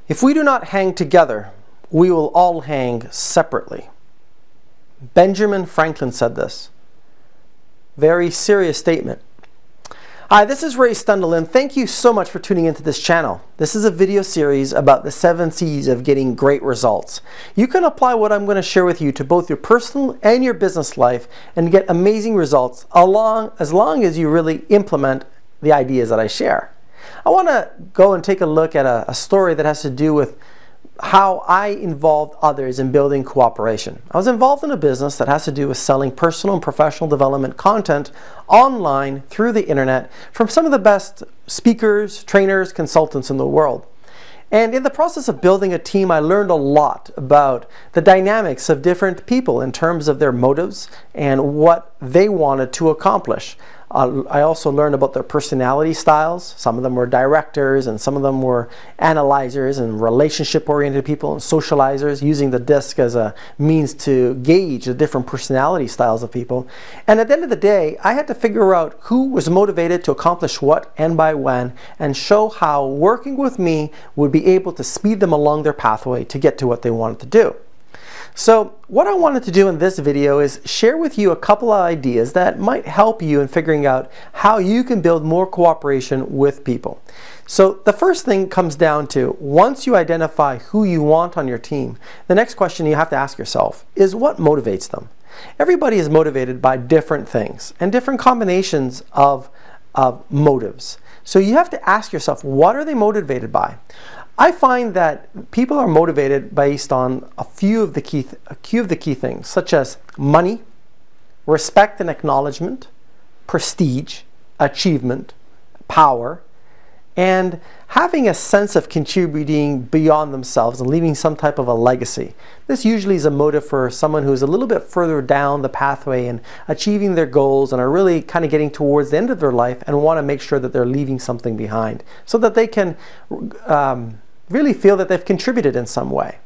If we do not hang together, we will all hang separately. Benjamin Franklin said this. Very serious statement. Hi, this is Ray Stendall, and thank you so much for tuning into this channel. This is a video series about the 7 C's of getting great results. You can apply what I'm going to share with you to both your personal and your business life and get amazing results as long as you really implement the ideas that I share. I want to go and take a look at a story that has to do with how I involved others in building cooperation. I was involved in a business that has to do with selling personal and professional development content online through the internet from some of the best speakers, trainers, consultants in the world. And in the process of building a team, I learned a lot about the dynamics of different people in terms of their motives and what they wanted to accomplish. I also learned about their personality styles. Some of them were directors, and some of them were analyzers and relationship-oriented people and socializers, using the DISC as a means to gauge the different personality styles of people. And at the end of the day, I had to figure out who was motivated to accomplish what and by when, and show how working with me would be able to speed them along their pathway to get to what they wanted to do. So what I wanted to do in this video is share with you a couple of ideas that might help you in figuring out how you can build more cooperation with people. So the first thing comes down to, once you identify who you want on your team, the next question you have to ask yourself is, what motivates them? Everybody is motivated by different things and different combinations of motives. So you have to ask yourself, what are they motivated by? I find that people are motivated based on a few of the key things, such as money, respect and acknowledgement, prestige, achievement, power, and having a sense of contributing beyond themselves and leaving some type of a legacy. This usually is a motive for someone who's a little bit further down the pathway and achieving their goals and are really kind of getting towards the end of their life and want to make sure that they're leaving something behind so that they can really feel that they've contributed in some way.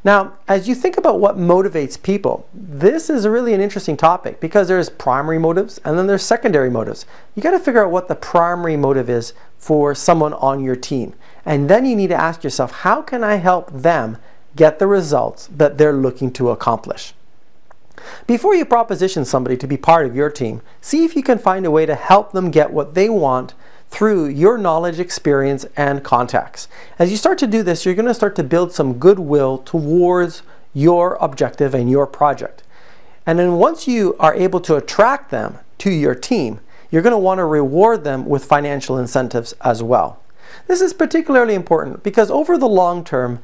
Now, as you think about what motivates people, this is really an interesting topic because there's primary motives and then there's secondary motives. You got to figure out what the primary motive is for someone on your team. And then you need to ask yourself, how can I help them get the results that they're looking to accomplish? Before you proposition somebody to be part of your team, see if you can find a way to help them get what they want through your knowledge, experience, and contacts. As you start to do this, you're going to start to build some goodwill towards your objective and your project. And then once you are able to attract them to your team, you're going to want to reward them with financial incentives as well. This is particularly important because over the long term,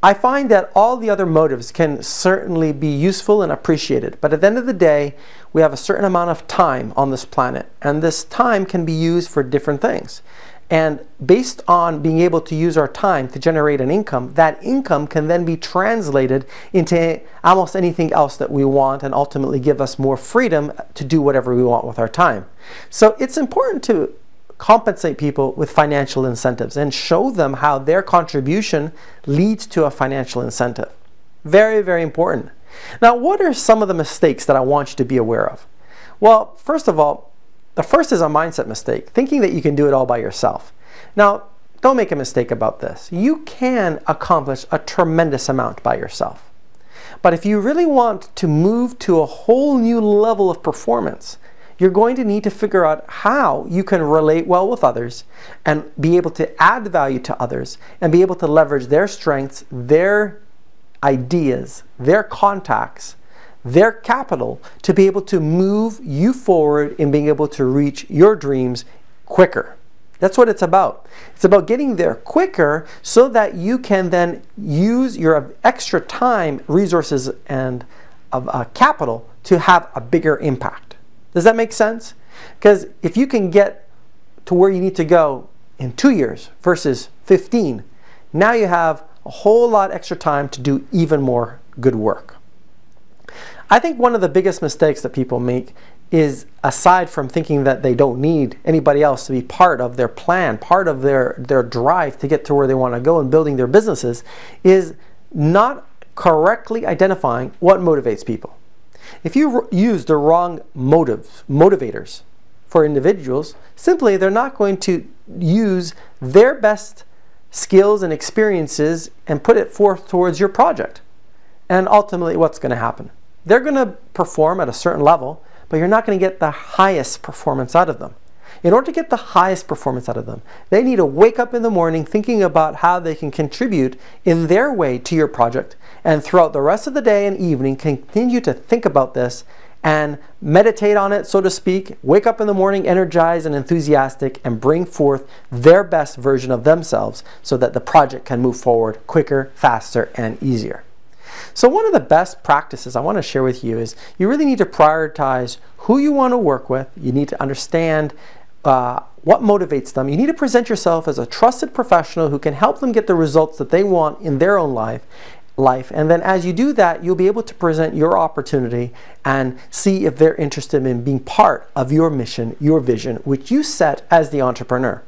I find that all the other motives can certainly be useful and appreciated, but at the end of the day, we have a certain amount of time on this planet, and this time can be used for different things. And based on being able to use our time to generate an income, that income can then be translated into almost anything else that we want and ultimately give us more freedom to do whatever we want with our time. So it's important to compensate people with financial incentives and show them how their contribution leads to a financial incentive. Very, very important. Now, what are some of the mistakes that I want you to be aware of? Well, first of all, the first is a mindset mistake, thinking that you can do it all by yourself. Now, don't make a mistake about this. You can accomplish a tremendous amount by yourself. But if you really want to move to a whole new level of performance, you're going to need to figure out how you can relate well with others and be able to add value to others and be able to leverage their strengths, their ideas, their contacts, their capital to be able to move you forward in being able to reach your dreams quicker. That's what it's about. It's about getting there quicker so that you can then use your extra time, resources, and capital to have a bigger impact. Does that make sense? Because if you can get to where you need to go in 2 years versus 15, now you have a whole lot extra time to do even more good work. I think one of the biggest mistakes that people make is, aside from thinking that they don't need anybody else to be part of their plan, part of their drive to get to where they want to go and building their businesses, is not correctly identifying what motivates people. If you use the wrong motivators for individuals, simply they're not going to use their best skills and experiences and put it forth towards your project. And ultimately, what's going to happen? They're going to perform at a certain level, but you're not going to get the highest performance out of them. In order to get the highest performance out of them, they need to wake up in the morning thinking about how they can contribute in their way to your project, and throughout the rest of the day and evening continue to think about this and meditate on it, so to speak. Wake up in the morning energized and enthusiastic and bring forth their best version of themselves so that the project can move forward quicker, faster, and easier. So one of the best practices I want to share with you is you really need to prioritize who you want to work with. You need to understand what motivates them. You need to present yourself as a trusted professional who can help them get the results that they want in their own life. And then as you do that, you'll be able to present your opportunity and see if they're interested in being part of your mission, your vision, which you set as the entrepreneur.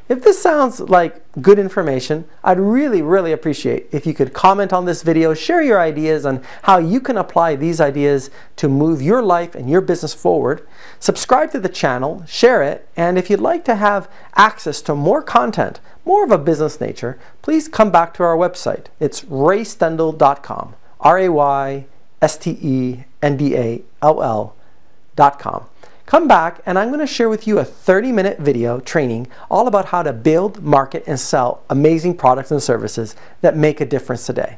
If this sounds like good information, I'd really appreciate if you could comment on this video, share your ideas on how you can apply these ideas to move your life and your business forward. Subscribe to the channel, share it, and if you'd like to have access to more content, more of a business nature, please come back to our website. It's raystendall.com, RAYSTENDALL.com. Come back and I'm going to share with you a 30-minute video training all about how to build, market, and sell amazing products and services that make a difference today.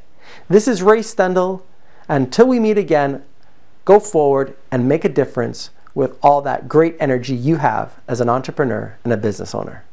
This is Ray Stendall. Until we meet again, go forward and make a difference with all that great energy you have as an entrepreneur and a business owner.